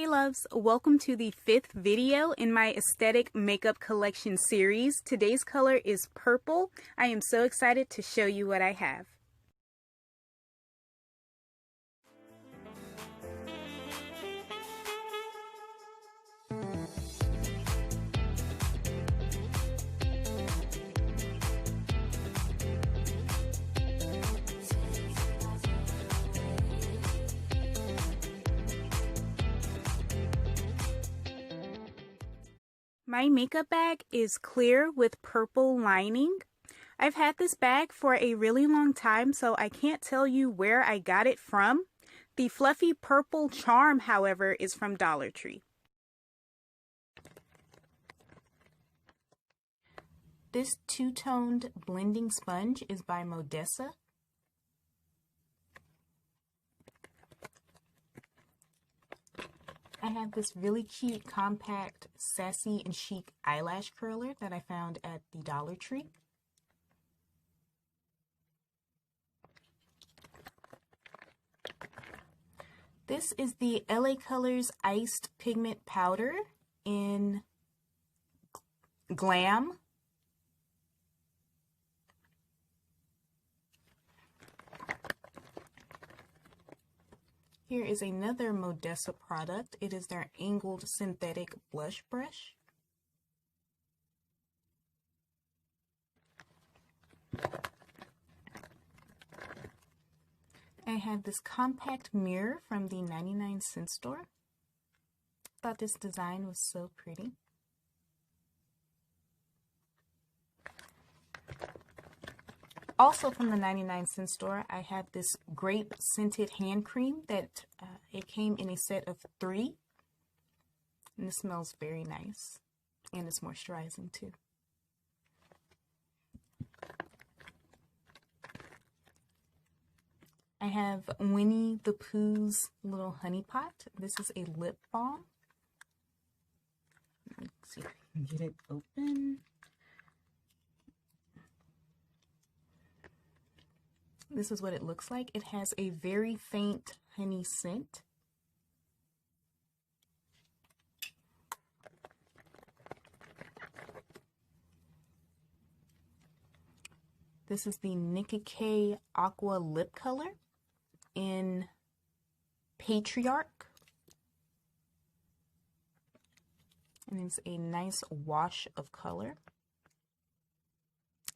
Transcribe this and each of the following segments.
Hey loves, welcome to the 5th video in my aesthetic makeup collection series. Today's color is purple. I am so excited to show you what I have. My makeup bag is clear with purple lining. I've had this bag for a really long time, so I can't tell you where I got it from. The fluffy purple charm, however, is from Dollar Tree. This two-toned blending sponge is by Modessa. I have this really cute, compact, sassy, and chic eyelash curler that I found at the Dollar Tree. This is the LA Colors Iced Pigment Powder in Glam. Here is another Modessa product. It is their angled synthetic blush brush. I have this compact mirror from the 99-cent store. Thought this design was so pretty. Also from the 99-cent store, I have this grape scented hand cream that it came in a set of 3. And it smells very nice. And it's moisturizing too. I have Winnie the Pooh's little honey pot. This is a lip balm. Let's see if I can get it open. This is what it looks like. It has a very faint honey scent. This is the Nicka K Aqua Lip Color in Patriarch. And it's a nice wash of color.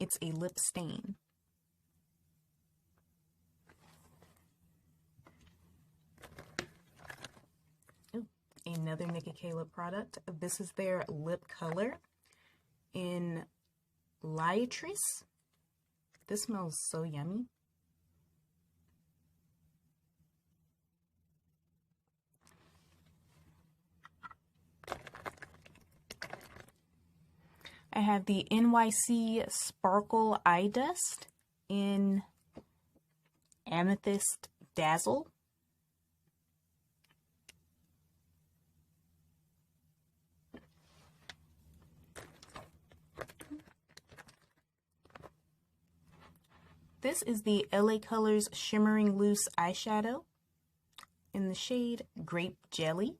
It's a lip stain. Another Nicka K lip product. This is their lip color in Liatrice. This smells so yummy. I have the NYC Sparkle Eye Dust in Amethyst Dazzle. This is the LA Colors Shimmering Loose Eyeshadow in the shade Grape Jelly.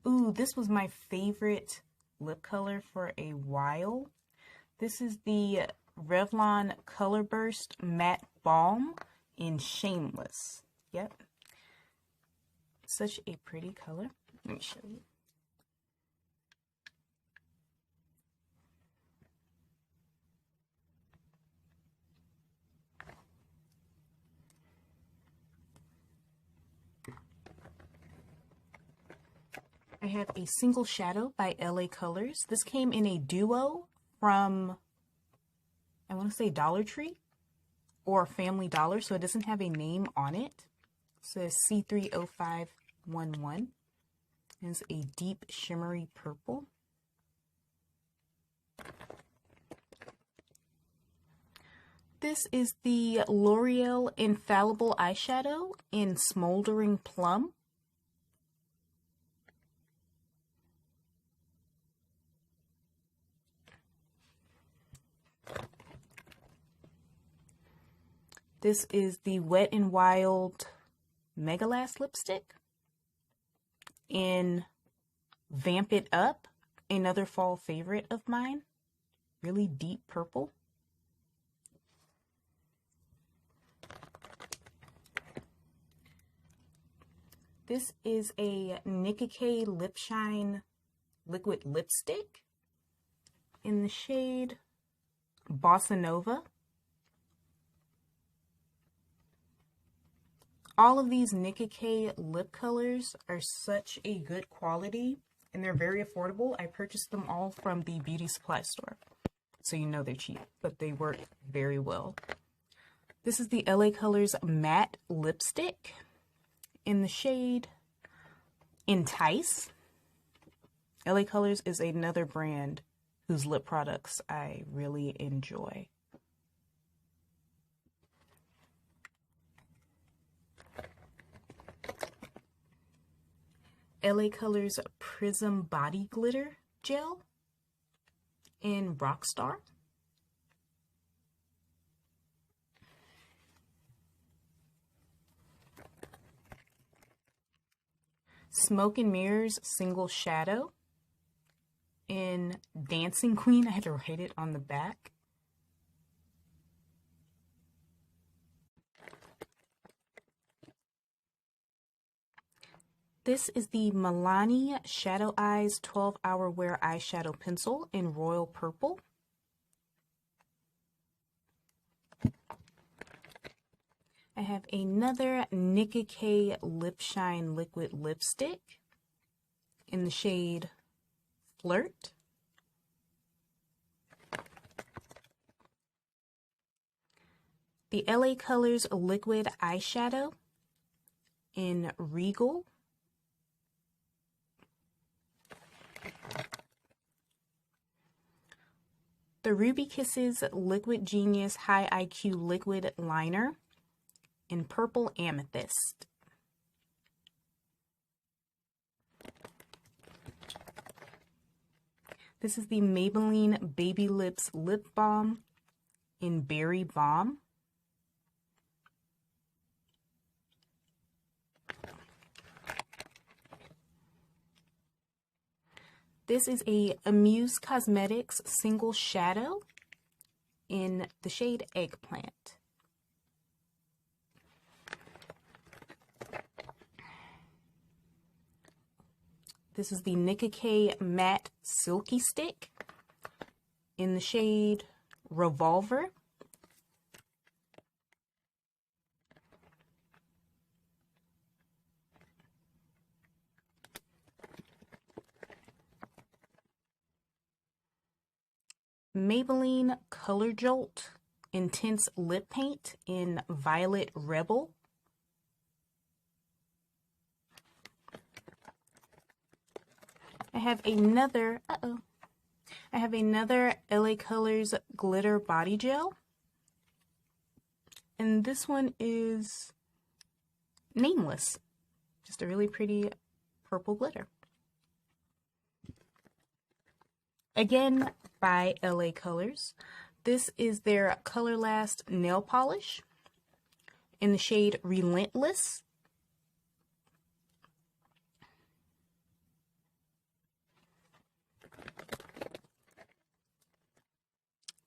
Ooh, this was my favorite lip color for a while. This is the Revlon Color Burst Matte Balm in Shameless. Yep. Such a pretty color. Let me show you. I have a Single Shadow by LA Colors. This came in a duo from, I want to say Dollar Tree or Family Dollar, so it doesn't have a name on it. It says C30511. It's a deep shimmery purple. This is the L'Oreal Infallible Eyeshadow in Smoldering Plum. This is the Wet n Wild Megalast lipstick in Vamp It Up, another fall favorite of mine. Really deep purple. This is a Nicka K Lip Shine liquid lipstick in the shade Bossa Nova. All of these Nicka K lip colors are such a good quality and they're very affordable. I purchased them all from the beauty supply store. So you know they're cheap, but they work very well. This is the LA Colors matte lipstick in the shade Entice. LA Colors is another brand whose lip products I really enjoy. LA Colors Prism Body Glitter Gel in Rockstar. Smoke and Mirrors Single Shadow in Dancing Queen. I had to write it on the back. This is the Milani Shadow Eyes 12-Hour Wear Eyeshadow Pencil in Royal Purple. I have another Nicka K Lip Shine liquid lipstick in the shade Flirt. The LA Colors liquid eyeshadow in Regal. The Ruby Kisses Liquid Genius High IQ Liquid Liner in Purple Amethyst. This is the Maybelline Baby Lips Lip Balm in Berry Balm. This is a Amuse Cosmetics Single Shadow in the shade Eggplant. This is the Nicka K Matte Silky Stick in the shade Revolver. Maybelline Color Jolt Intense Lip Paint in Violet Rebel. I have another LA Colors Glitter Body Gel. And this one is Nameless. Just a really pretty purple glitter. Again, by LA Colors. This is their Color Last nail polish in the shade Relentless.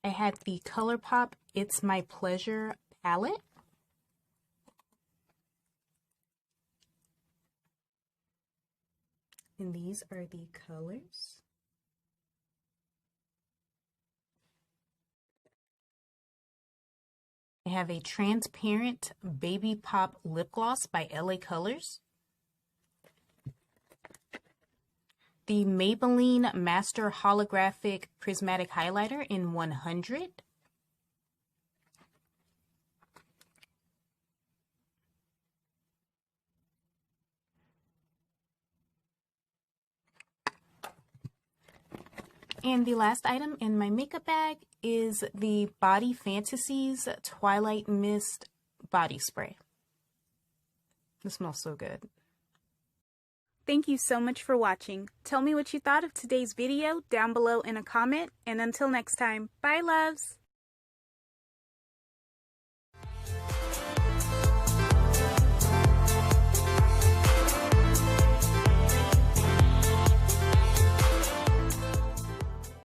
I had the ColourPop It's My Pleasure palette. And these are the colors. I have a transparent Baby Pop lip gloss by LA Colors. The Maybelline Master Holographic Prismatic Highlighter in 100. And the last item in my makeup bag is the Body Fantasies Twilight Mist Body Spray. This smells so good. Thank you so much for watching. Tell me what you thought of today's video down below in a comment, and until next time, bye loves!